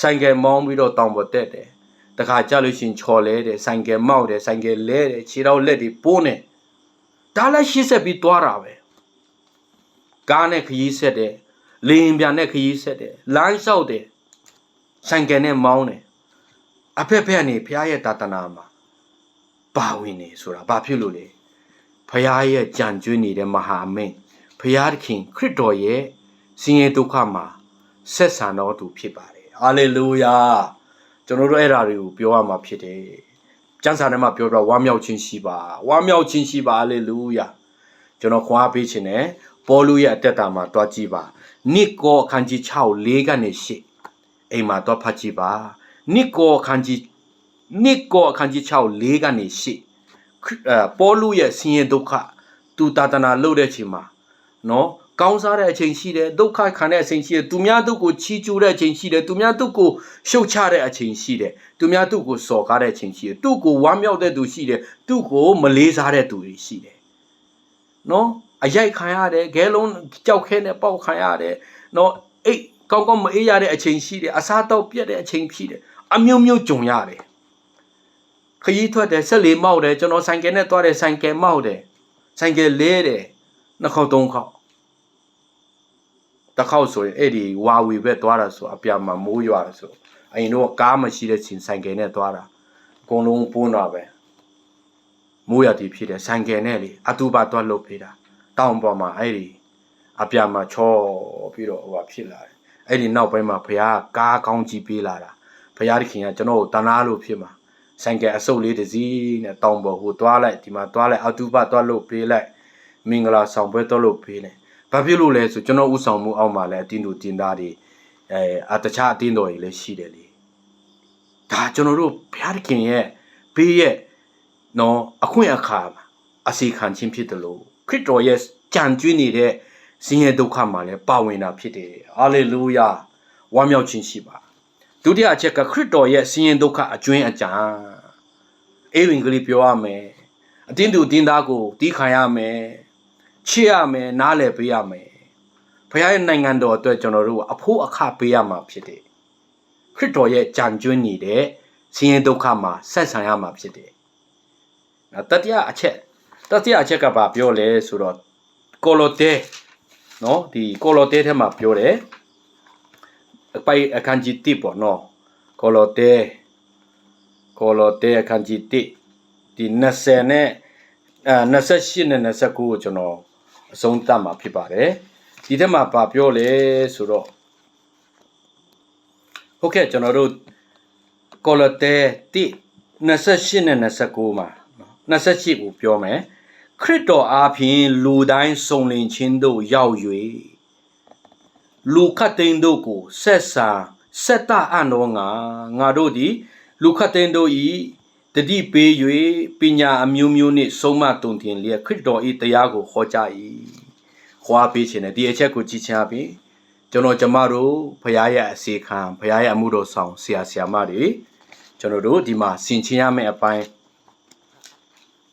ဆိုင်ကယ်မောင်းပြီးတော့တောင်ပေါ်တက်တယ် တခါကြလို့ရှင်ချော်လဲတယ်ဆိုင်ကယ်မောက်တယ်ဆိုင်ကယ်လဲတယ်ခြေထောက်လက်တွေပိုးနေဒါလည်းရှေ့ဆက်ပြီးသွားတာပဲကားနဲ့ခရီးဆက်တယ်လေရင်ပြန်နဲ့ခရီးဆက်တယ်လမ်းလျှောက်တယ်ဆိုင်ကယ်နဲ့မောင်းတယ်အဖက်ဖက်နေဖရားရဲ့တာတနာမှာပါဝင်နေဆိုတာဘာဖြစ်လို့လဲဖရားရဲ့ကြံကျွေးနေတဲ့မဟာအမင်းဖရားသခင်ခရစ်တော်ရဲ့ဆင်းရဲဒုက္ခမှာဆက်ဆံတော်သူဖြစ်ပါတယ်ဟာလေလုယာကျွန်တော်တို့အဲ့ဓာတွေကိုပြောရမှာဖြစ်တယ်ကျမ်းစာထဲမှာပြောတော့ဝမ်းမြောက်ခြင်းရှိပါဝမ်းမြောက်ခြင်းရှိပါဟာလေလုယာကျွန်တော်ခွာပေးခြင်းနဲ့ပေါလုရဲ့အသက်တာမှာတွားကြည့်ပါနိကောအခန်းကြီး6 4ကနေ8အိမ်မှာတွားဖတ်ကြည့်ပါနိကောအခန်းကြီး6 4ကနေ8ပေါလုရဲ့ဆင်းရဲဒုက္ခသူတာတနာလုပ်တဲ့အချိန်မှာနော်ကောင်းစားတဲ့အချိန်ရှိတယ်ဒုက္ခခံတဲ့အချိန်ရှိတယ်သူများတို့ကိုချီးကျူးတဲ့အချိန်ရှိတယ်သူများတို့ကိုရှုတ်ချတဲ့အချိန်ရှိတယ်သူများတို့ကိုစော်ကားတဲ့အချိန်ရှိတယ်သူ့ကိုဝမ်းမြောက်တဲ့သူရှိတယ်သူ့ကိုမလေးစားတဲ့သူတွေရှိတယ်နော်အရိုက်ခံရတယ်ခဲလုံးကြောက်ခဲနဲ့ပေါက်ခံရတယ်နော်အိတ်ကောင်းကောင်းမအေးရတဲ့အချိန်ရှိတယ်အစားတော့ပြက်တဲ့အချိန်ရှိတယ်အမျိုးမျိုးကြုံရတယ်ခရီးထွက်တယ်ဆက်လေမောက်တယ်ကျွန်တော်ဆိုင်ကယ်နဲ့သွားတယ်ဆိုင်ကယ်မောက်တယ်ဆိုင်ကယ်လဲတယ်နှစ်ခေါက်သုံးခေါက်တစ်ခေါက်ဆိုရင်အဲ့ဒီဝါဝီပဲသွားတာဆိုအပြာမှာမိုးရွာဆိုအရင်တော့ကားမရှိတဲ့ချိန်ဆိုင်ကယ်နဲ့သွားတာအကုန်လုံးပိုးတော့ပဲမိုးရတီဖြစ်တယ်ဆိုင်ကယ်နဲ့လေအတူပါသွားလုပ်ပေးတာတောင်ပေါ်မှာအဲ့ဒီအပြာမှာချောပြီးတော့ဟိုဖြစ်လာတယ်အဲ့ဒီနောက်ပိုင်းမှာဘုရားကားကောင်းကြီးပေးလာတာဘုရားသခင်ကကျွန်တော်ကိုတနာလို့ဖြစ်မှာဆိုင်ကယ်အစုပ်လေးတစ်စီးနဲ့တောင်ပေါ်ဟိုသွားလိုက်ဒီမှာသွားလိုက်အတူပါသွားလုပ်ပေးလိုက်မင်္ဂလာဆောင်ပွဲသွားလုပ်ပေးလိုက်ဘာဖြစ်လို့လဲဆိုကျွန်တော်ဥဆောင်မှုအောက်မှာလည်းအတင်းတို့တင်သားတွေတခြားအတင်းတော်တွေလည်းရှိတယ်လေဒါကျွန်တော်တို့ဘုရားသခင်ရဲ့ဘေးရဲ့နော်အခွင့်အခါမှာအစီခံခြင်းဖြစ်တယ်လို့ခရစ်တော်ရဲ့ကြံကျွေးနေတဲ့ဆင်းရဲဒုက္ခမှာလည်းပါဝင်တာဖြစ်တယ်ဟာလေလုယာဝမ်းမြောက်ခြင်းရှိပါဒုတိယအချက်ကခရစ်တော်ရဲ့ဆင်းရဲဒုက္ခအကျွင်းအကြံအေဝံဂေလိပြောရမယ်အတင်းသူအတင်းသားကိုတီးခံရမယ်ချစ်ရမယ်နားလည်ပေးရမယ်ဘုရားရဲ့နိုင်ငံတော်အတွက်ကျွန်တော်တို့အဖို့အခပေးရမှာဖြစ်တယ်ခရစ်တော်ရဲ့ကြံကျွန်းနေတဲ့ဆင်းရဲဒုက္ခမှာဆက်ဆံရမှာဖြစ်တယ်တတိယအချက်ကဘာပြောလဲဆိုတော့ကိုလိုတဲနော်ဒီကိုလိုတဲထဲမှာပြောတယ်အပိုင်အခန်းကြီး1ပေါ့နော်ကိုလိုတဲအခန်းကြီး1ဒီ20နဲ့28နဲ့29ကိုကျွန်တော်အဆုံးသတ်မှာဖြစ်ပါတယ်ဒီထဲမှာဘာပြောလဲဆိုတော့ဟုတ်ကဲ့ကျွန်တော်တို့ကိုလတဲ28နဲ့29မှာ28ကိုပြောမယ်ခရစ်တော်အားဖြင့်လူတိုင်းစုံလင်ခြင်းတို့ရောက်၍လူခတ်သိန်းတို့ကိုဆက်တအံ့တော်ငါတို့သည်လူခတ်သိန်းတို့ဤတတိပေး၍ပညာအမျိုးမျိုးနှင့်ဆုံးမတုံတင်လျက်ခရစ်တော်၏တရားကိုဟောကြား၏ဟောပေးခြင်းနဲ့ဒီအချက်ကိုကြည်ချပြီးကျွန်တော်ကျမတို့ဘုရားရဲ့အစီခံဘုရားရဲ့အမှုတော်ဆောင်ဆရာမတွေကျွန်တော်တို့ဒီမှာဆင်ခြင်ရမယ့်အပိုင်း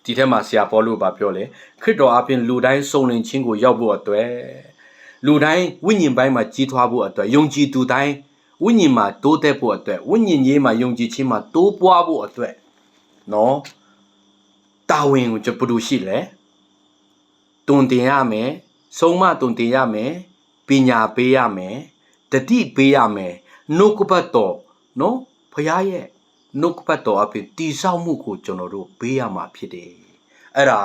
ဒီထဲမှာဆရာပေါလုဘာပြောလဲခရစ်တော်အပြင်လူတိုင်းစုံလင်ခြင်းကိုရောက်ဖို့အတွက်လူတိုင်းဝိညာဉ်ပိုင်းမှာကြီးထွားဖို့အတွက်ယုံကြည်သူတိုင်းဝိညာဉ်မှာတိုးတက်ဖို့အတွက်ဝိညာဉ်ရေးမှာယုံကြည်ခြင်းမှာတိုးပွားဖို့အတွက်နော်တာဝန်ကိုဘယ်လိုရှိလဲတုံတင်ရမယ်ဆုံးမတုံတင်ရမယ်ပညာပေးရမယ်တတိပေးရမယ်နှုတ်ကပတ်တော်နော်ဘုရားရဲ့နှုတ်ကပတ်တော်အပြင်တည်ဆောက်မှုကိုကျွန်တော်တို့ပေးရမှာဖြစ်တယ်အဲ့ဒါ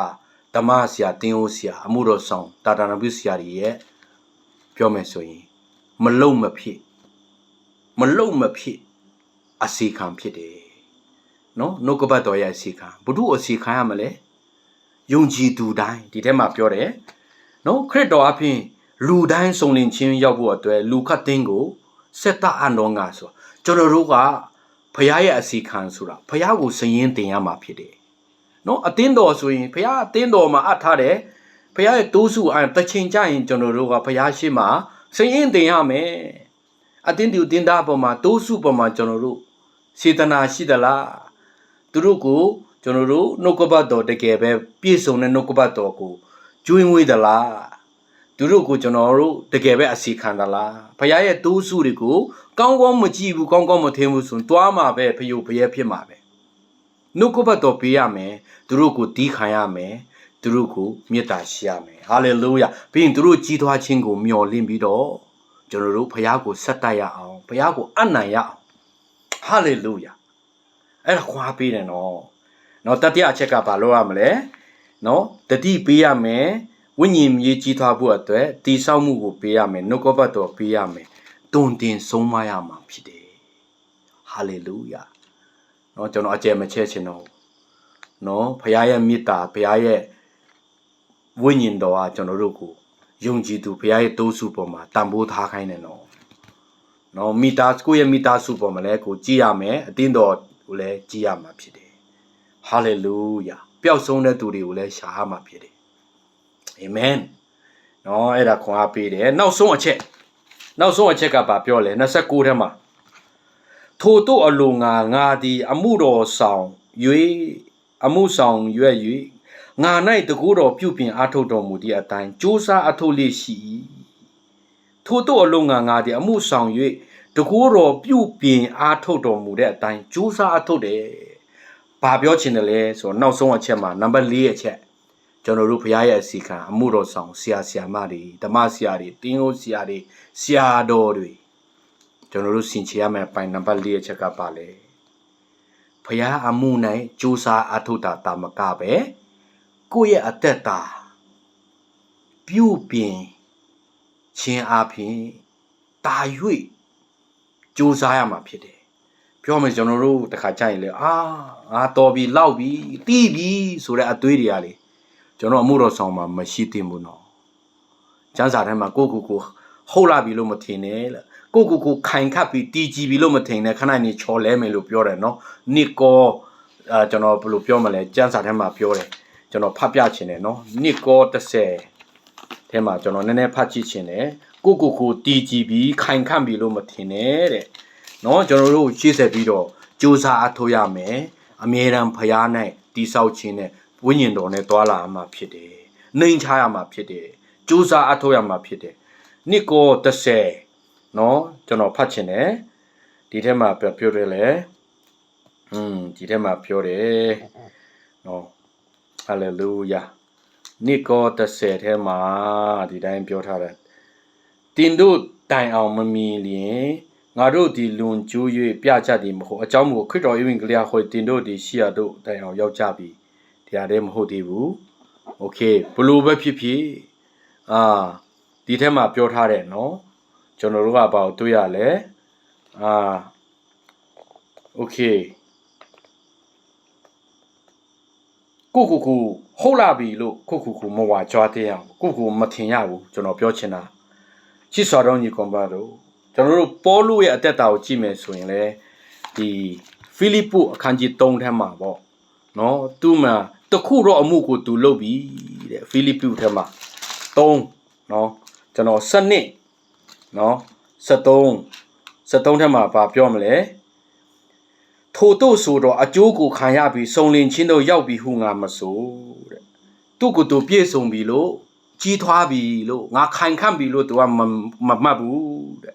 ဓမ္မဆရာတင်းဦးဆရာအမှုတော်ဆောင်တာတာနာပြုဆရာကြီးရဲ့ပြောမယ်ဆိုရင်မလုံမဖြစ်အစီခံဖြစ်တယ်နော်နှုတ်ကပတ်တော်ရဲ့အစီခံဘု து အစီခံရမလဲယုံကြည်သူတိုင်းဒီထဲမှာပြောတယ်နော်ခရစ်တော်အပြင်လူတိုင်းစုံလင်ခြင်းရောက်ဖို့အတွက်လူခတ်သိန်းကိုဆက်တအံ့တော်ငါဆိုကျွန်တော်တို့ကဘုရားရဲ့အစီခံဆိုတာဘုရားကိုစည်ရင်တင်ရမှာဖြစ်တယ်နော်အသင်းတော်ဆိုရင်ဘုရားအသင်းတော်မှာအပ်ထားတယ်ဘုရားရဲ့တိုးစုအတချိန်ကြရင်ကျွန်တော်တို့ကဘုရားရှိမှစည်ရင်တင်ရမယ်အသင်းသူတင်သားပေါ်မှာတိုးစုပေါ်မှာကျွန်တော်တို့စေတနာရှိသလားသူတို့ကိုကျွန်တော်တို့နှုတ်ကပတ်တော်တကယ်ပဲပြည့်စုံတဲ့နှုတ်ကပတ်တော်ကိုကျွေးမွေးသလားသူတို့ကိုကျွန်တော်တို့တကယ်ပဲအစီခံသလားဘုရားရဲ့တိုးစုတွေကို ကောင်းကောင်းမကြည့်ဘူးကောင်းကောင်းမထင်ဘူးဆိုရင်တွားမှာပဲဖယိုဖယဲဖြစ်မှာပဲနှုတ်ကပတ်တော်ပေးရမယ်သူတို့ကိုတီးခံရမယ်သူတို့ကိုမေတ္တာရှိရမယ်ဟာလေလုယာပြီးရင်သူတို့ကြီးထွားခြင်းကိုမျှော်လင့်ပြီးတော့ကျွန်တော်တို့ဖခင်ကိုဆက်တိုက်ရအောင်ဖခင်ကိုအနံ့ရအောင်ဟာလေလုယာအဲ့ဒါခွာပေးတယ်နော်တတိယအချက်ကဘာလို့ရမလဲနော်တတိပေးရမယ်ဝိညာဉ်မြေကြီးထွားဖို့အတွက်တည်ဆောက်မှုကိုပေးရမယ်နှုတ်ကပတ်တော်ပေးရမယ်တုံတင်ဆုံးမရမှာဖြစ်တယ်ဟာလေလုယာနော်ကျွန်တော်အကျယ်မချဲ့ချင်တော့နော်ဖခင်ရဲ့မေတ္တာဖခင်ရဲ့ဝိညာဉ်တော်ကကျွန်တော်တို့ကိုယုံကြည်သူဖခင်ရဲ့တိုးစုပေါ်မှာတန်ဖိုးထားခိုင်းတယ်နော်မိသားကိုရဲ့မိသားစုပေါ်မှာလည်းကိုကြည်ရမယ်အတင်းတော်ကိုလည်းကြည်ရမှာဖြစ်တယ်ဟာလေလုယာပျောက်ဆုံးတဲ့သူတွေကိုလည်းရှာရမှာဖြစ်တယ်အာမင်နော်အဲ့ဒါခွန်အားပေးတယ်နောက်ဆုံးအချက်ကဘာပြောလဲ29ထဲမှာထိုတို့အလိုငါသည်အမှုတော်ဆောင်ရွက်၍ငါ၌တကူတော်ပြုပြင်အားထုတ်တော်မူသည့်အတိုင်းကြိုးစားအထုတ်လေးရှိ၏ထိုတို့အလိုငါသည်အမှုဆောင်၍တကူတော်ပြုပြင်အားထုတ်တော်မူတဲ့အတိုင်းကြိုးစားအထုတ်တယ်ဘာပြောချင်တယ်လဲဆိုတော့နောက်ဆုံးအချက်မှာနံပါတ်4အချက်ကျွန်တော်တို့ဘုရားရဲ့အစီခံအမှုတော်ဆောင်ဆရာမတွေဓမ္မဆရာတွေတင်းဟုတ်ဆရာတွေဆရာတော်တွေကျွန်တော်တို့ဆင်ခြင်ရမယ့်အပိုင်းနံပါတ်4အချက်ကပါလဲဘုရားအမှု၌ကြိုးစားအထုတ်တာမကပဲကိုယ့်ရဲ့အသက်တာပြုပြင်ခြင်းအပြင်တာ၍ကြိုးစားရမှာဖြစ်တယ်ပြောမယ်ကျွန်တော်တို့တခါကြရင်လေငါတော်ပြီလောက်ပြီတီးပြီဆိုတဲ့အသွေးတွေကလေကျွန်တော်အမှုတော်ဆောင်မှာမရှိသင့်ဘူးနော်ကျမ်းစာထဲမှာကိုဟုတ်လာပြီလို့မထင်နဲ့လေကိုခိုင်ခတ်ပြီးတီးကြည့်ပြီလို့မထင်နဲ့ခဏနေချော်လဲမယ်လို့ပြောတယ်နော်နစ်ကောကျွန်တော်ဘယ်လိုပြောမလဲကျမ်းစာထဲမှာပြောတယ်ကျွန်တော်ဖတ်ပြချင်တယ်နော်နစ်ကော30ထဲမှာကျွန်တော်နည်းနည်းဖတ်ကြည့်ချင်တယ်ကိုတီးကြည့်ပြီးခိုင်ခတ်ပြီလို့မထင်နဲ့တဲ့နော်ကျွန်တော်တို့ရှေ့ဆက်ပြီးတော့ကြိုးစားအထောက်ရမယ်အမြဲတမ်းဖရား၌တိဆောက်ခြင်းနဲ့ဝိညာဉ်တော်နဲ့တွာလာမှာဖြစ်တယ်နှိမ်ချရမှာဖြစ်တယ်ကြိုးစားအထောက်ရမှာဖြစ်တယ်နိကော30နော်ကျွန်တော်ဖတ်ချင်တယ်ဒီထဲမှာပြောတယ်လေဒီထဲမှာပြောတယ်နော်ဟာလေလုယာနိကော30ထဲမှာဒီတိုင်းပြောထားတယ်တင်တို့တိုင်အောင်မမီလျင်ငါတို့ဒီလွန်ကျိုး၍ပြကြသည်မဟုတ်အကြောင်းကိုခရစ်တော်၏ဝင်ကလေးဟောတင်တို့ဒီရှိရတို့တိုင်အောင်ရောက်ကြပြီတရားတည်းမဟုတ်သေးဘူးโอเคဘလို့ပဲဖြစ်ဖြစ်ဒီထဲမှာပြောထားတယ်နော်ကျွန်တော်တို့ကဘာကိုတွေ့ရလဲโอเคကိုဟုတ်လာပြီလို့ကိုမဝါကြွားတဲ့အောင်ကိုမထင်ရဘူးကျွန်တော်ပြောချင်တာချစ်စွာတော်ညီကွန်ပါတို့ကျွန်တော်တို့ပေါလုရဲ့အသက်တာကိုကြည့်မယ်ဆိုရင်လေဒီဖိလိပ္ပုအခန်းကြီး3ထဲမှာပေါ့နော်သူ့မှာတခုတော့အမှုကိုသူလုပ်ပြီတဲ့ဖိလိပ္ပုထဲမှာ3နော်ကျွန်တော်7နော်73ထဲမှာဗာပြောမလဲထို့တို့ဆိုတော့အကျိုးကိုခံရပြီးစုံလင်ချင်းတို့ရောက်ပြီဟုငါမဆိုတဲ့သူ့ကိုယ်သူပြည့်စုံပြီလို့ကြီးထွားပြီလို့ငါခိုင်ခန့်ပြီလို့သူကမမှတ်ဘူးတဲ့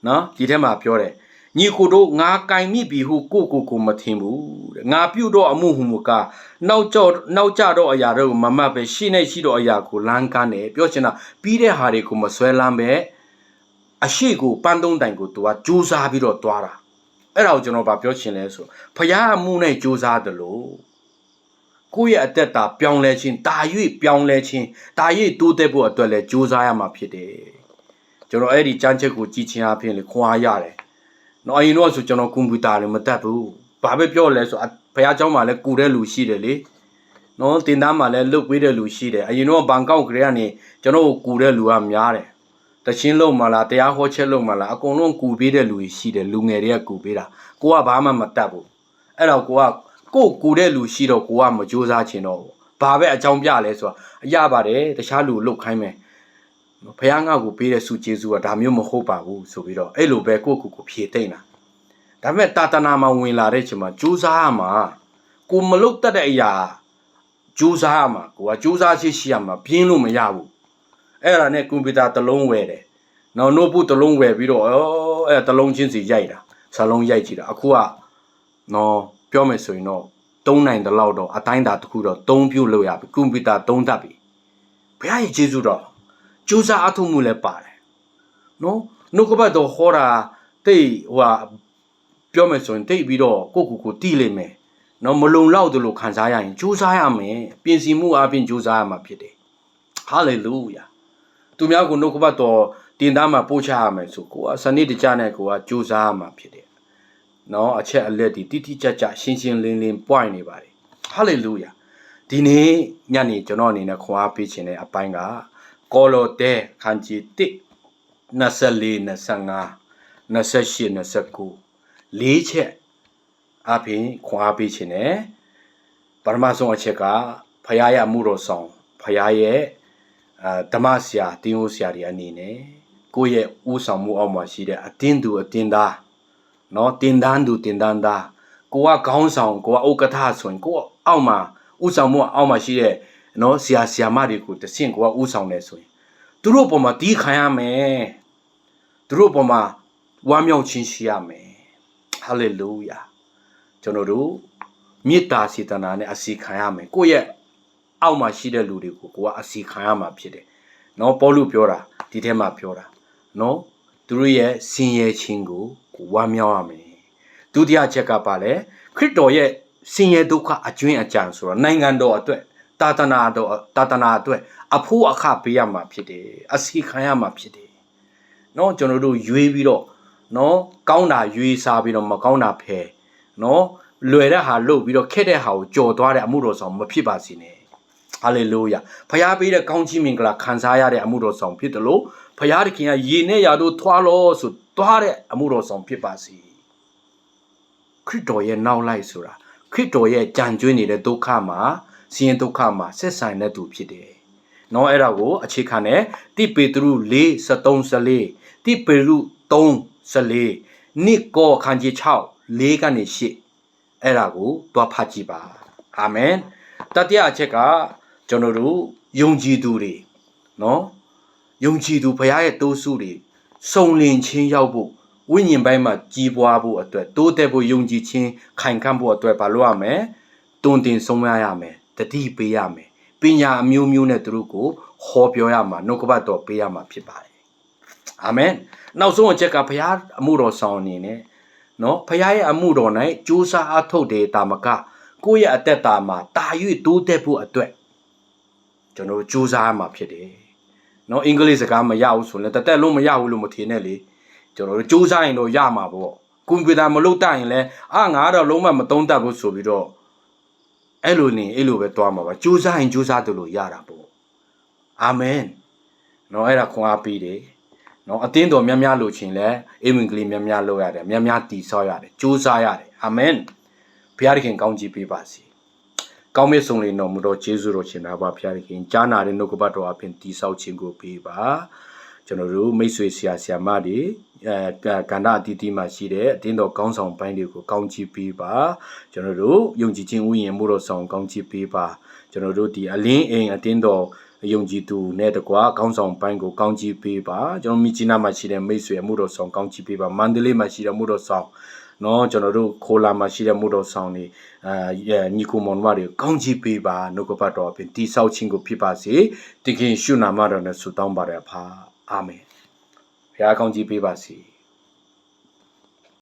နော်ဒီထဲမှာပြောတယ်ညီကိုတို့ငါကင်မိပြီဟုကိုမထင်ဘူးတဲ့ငါပြုတ်တော့အမှုဟုမကနောက်ကြတော့အရာတို့မမှတ်ပဲရှိတော့အရာကိုလမ်းကမ်းတယ်ပြောချင်တာပြီးတဲ့ဟာတွေကိုမဆွဲလမ်းပဲအရှိကိုပန်းသုံးတိုင်ကိုသူကကြိုးစားပြီးတော့တွားတာအဲ့ဒါကိုကျွန်တော်ဗာပြောချင်လဲဆိုဖရားအမှုနဲ့ကြိုးစားတယ်လို့ကိုယ့်ရဲ့အသက်တာပြောင်းလဲခြင်းတာ၍ပြောင်းလဲခြင်းတာ၍တိုးတက်ဖို့အတွက်လဲကြိုးစားရမှာဖြစ်တယ်ကျွန်တော်အဲ့ဒီကြမ်းချက်ကိုကြည့်ချင်းအဖြစ်လေခွန်အားရတယ်နော်အရင်တော့ဆိုကျွန်တော်ကွန်ပျူတာလည်းမတတ်ဘူးဘာပဲပြောလဲဆိုဘုရားကျောင်းမှာလည်းကူတဲ့လူရှိတယ်လေနော်တင်သားမှာလည်းလုတ်ပေးတဲ့လူရှိတယ်အရင်တော့ဘန်ကောက်ကလေးကနေကျွန်တော်ကိုကူတဲ့လူကများတယ်တချင်းလုံးမလားတရားဟောချက်လုံးမလားအကုန်လုံးကူပေးတဲ့လူရှိတယ်လူငယ်တွေကကူပေးတာကိုကဘာမှမတတ်ဘူးအဲ့တော့ကိုကူတဲ့လူရှိတော့ကိုကမကြိုးစားချင်တော့ဘာပဲအကြောင်းပြလဲဆိုတာရပါတယ်တခြားလူလုတ်ခိုင်းမယ်ဘုရားငါ့ကိုပေးတဲ့စုကျေးဇူးကဒါမျိုးမဟုတ်ပါဘူးဆိုပြီးတော့အဲ့လိုပဲကိုဖြေသိမ့်တာဒါပေမဲ့တာတနာမှာဝင်လာတဲ့ချိန်မှာကြိုးစားရမှာကိုမလုတ်တတ်တဲ့အရာကြိုးစားရမှာကိုကကြိုးစားရှိရမှာပြင်းလို့မရဘူးအဲ့ဒါနဲ့ကွန်ပျူတာတစ်လုံးဝယ်တယ်နော်နို့ဘုတ်တစ်လုံးဝယ်ပြီးတော့ တလုံးချင်းစီရိုက်တာစာလုံးရိုက်ကြည့်တာအခုကနော်ပြောမယ်ဆိုရင်တော့သုံးနိုင်တဲ့လောက်တော့အတိုင်းတာတစ်ခုတော့သုံးပြုတ်လို့ရပြီကွန်ပျူတာသုံးတတ်ပြီဘုရားရဲ့ကျေးဇူးတော်ကြိုးစားအထောက်မှုလည်းပါတယ်နော်နှုတ်ကပတ်တော်ဟောတာတိတ်ဟိုဟာပြောမယ်ဆိုရင်တိတ်ပြီးတော့ကိုတီးလိမ့်မယ်နော်မလုံလောက်တယ်လို့ခံစားရရင်ကြိုးစားရမယ်ပြင်ဆင်မှုအပြင်ကြိုးစားရမှာဖြစ်တယ်ဟာလေလုယာသူများကိုနှုတ်ကပတ်တော်တင်သားမှာပို့ချရမယ်ဆိုကိုကစနစ်တကျနဲ့ကိုကကြိုးစားရမှာဖြစ်တယ်နော်အချက်အလက်ဒီတိကျကျရှင်းရှင်းလင်းလင်း point နေပါတယ်ဟာလေလုယာဒီနေ့ညနေကျွန်တော်အနေနဲ့ခွန်အားပေးခြင်းတဲ့အပိုင်းကကောလောသဲခန်းကြီး1 24 25 28 29လေးချက်အပြင်ခွန်အားပေးခြင်းနဲ့ပထမဆုံးအချက်ကဖခင်ရဲ့အမှုတော်ဆောင်ဖခင်ရဲ့ဓမ္မဆရာတင်းဟိုဆရာတွေအနေနဲ့ကိုယ့်ရဲ့ဥဆောင်မှုအောက်မှာရှိတဲ့အတင်းသူအတင်းသားနော်တင်တန်းသူတင်တန်းသားကိုကခေါင်းဆောင်ကိုကဥက္ကဋ္ဌဆိုရင်ကိုအောက်မှာဥဆောင်မှုအောက်မှာရှိတဲ့နော်ဆရာမတွေကိုတဆင့်ကိုကဥဆောင်နေဆိုရင်သူတို့ပေါ်မှာတီးခံရမယ်သူတို့ပေါ်မှာဝမ်းမြောက်ခြင်းရှိရမယ်ဟာလေလုယာကျွန်တော်တို့မေတ္တာစေတနာနဲ့အစီခံရမယ်ကိုယ့်ရဲ့အောက်မှာရှိတဲ့လူတွေကိုကိုကအစီခံရမှာဖြစ်တယ်နော်ပေါလုပြောတာဒီထဲမှာပြောတာနော်သူတို့ရဲ့ဆင်းရဲခြင်းကိုဝမ်းမြောက်ရမယ်ဒုတိယချက်ကပါလဲခရစ်တော်ရဲ့ဆင်းရဲဒုက္ခအကျွင်းအကြံဆိုတော့နိုင်ငံတော်အတွက်တာသနာအတွက်အဖို့အခပေးရမှာဖြစ်တယ်အစီခံရမှာဖြစ်တယ်နော်ကျွန်တော်တို့ရွေးပြီးတော့နော်ကောင်းတာရွေးစားပြီးတော့မကောင်းတာဖယ်နော်လွယ်တဲ့ဟာလုပ်ပြီးတော့ခက်တဲ့ဟာကိုကြော်သွားတဲ့အမှုတော်ဆောင်မဖြစ်ပါစေနဲ့ဟာလေလုယာဖခင်ပေးတဲ့ကောင်းချီးမင်္ဂလာခံစားရတဲ့အမှုတော်ဆောင်ဖြစ်တယ်လို့ဖခင်သခင်ကရေနဲ့ရာတို့ထွားလို့ဆိုသွားတဲ့အမှုတော်ဆောင်ဖြစ်ပါစေခရစ်တော်ရဲ့နောက်လိုက်ဆိုတာခရစ်တော်ရဲ့ကြံကျွေးနေတဲ့ဒုက္ခမှာဆင်းရဲဒုက္ခမှာဆက်ဆိုင်တဲ့သူဖြစ်တယ်။နော်အဲ့ဒါကိုအခြေခံနဲ့တိပေတရု4:13-14တိပေတရု3:14နိကောခန်းကြီး6:4ကနေ8အဲ့ဒါကိုတွားဖတ်ကြည့်ပါ။အာမင်။တတိယအချက်ကကျွန်တော်တို့ယုံကြည်သူတွေနော်ယုံကြည်သူဘုရားရဲ့တိုးစုတွေစုံလင်ခြင်းရောက်ဖို့ဝိညာဉ်ပိုင်းမှာကြီးပွားဖို့အတွက်တိုးတက်ဖို့ယုံကြည်ခြင်းခိုင်ခံ့ဖို့အတွက်ဘာလို့ရမလဲတွင်တင်ဆုံးမရမယ်တတိပေးရမယ်ပညာအမျိုးမျိုးနဲ့သူတို့ကိုဟောပြောရမှာနှုတ်ကပတ်တော်ပေးရမှာဖြစ်ပါတယ်အာမင်နောက်ဆုံးအချက်ကဘုရားအမှုတော်ဆောင်အနေနဲ့နော်ဘုရားရဲ့အမှုတော်၌ကြိုးစားအားထုတ်တယ်တာမကကိုယ့်ရဲ့အသက်တာမှာတာ၍တိုးတက်ဖို့အတွက်ကျွန်တော်ကြိုးစားရမှာဖြစ်တယ်နော်အင်္ဂလိပ်စကားမရဘူးဆိုရင်တက်လို့မရဘူးလို့မထင်နဲ့လေကျွန်တော်တို့စူးစမ်းရင်တော့ရမှာပေါ့ကွန်ပျူတာမလုပ်တတ်ရင်လည်းငါတော့လုံးဝမသုံးတတ်ဘူးဆိုပြီးတော့အဲ့လိုပဲတွားမှာပါစူးစမ်းရင်စူးစမ်းတယ်လို့ရတာပေါ့အာမင်နော်အဲ့ဒါခွန်အားပေးတယ်နော်အသင်းတော်များများလို့ချင်းလဲအိမ်ဝင်ကလေးများများလုပ်ရတယ်များများတည်ဆောက်ရတယ်စူးစမ်းရတယ်အာမင်ဘုရားသခင်ကောင်းချီးပေးပါစေကောင်းမြတ်ဆုံးလေးတော်မူတော်ယေရှုတော်ရှင်သာပါဘုရားသခင်ကြားနာတဲ့နှုတ်ကပတ်တော်အပြင်တည်ဆောက်ခြင်းကိုပေးပါကျွန်တော်တို့မိတ်ဆွေဆရာမတွေကန္တာအတီးတီးမှာရှိတဲ့အတင်းတော်ကောင်းဆောင်ပိုင်းတွေကိုကောင်းချီးပေးပါကျွန်တော်တို့ယုံကြည်ခြင်းဥယျာဉ်မှုတော်ဆောင်ကောင်းချီးပေးပါကျွန်တော်တို့ဒီအလင်းအိမ်အတင်းတော်ယုံကြည်သူနဲ့တကွာကောင်းဆောင်ပိုင်းကိုကောင်းချီးပေးပါကျွန်တော်မြကြီးနားမှာရှိတဲ့မိတ်ဆွေမှုတော်ဆောင်ကောင်းချီးပေးပါမန္တလေးမှာရှိတဲ့မှုတော်ဆောင်နော်ကျွန်တော်တို့ခိုလာမှာရှိတဲ့မှုတော်ဆောင်တွေညီကိုမောင်မတွေကောင်းချီးပေးပါနှုတ်ကပတ်တော်အပြင်တိဆောက်ခြင်းကိုဖြစ်ပါစေတခင်ရှုနာမတော်နဲ့ဆုတောင်းပါရဖာအာမင်ဘုရားကောင်းချီးပေးပါစေ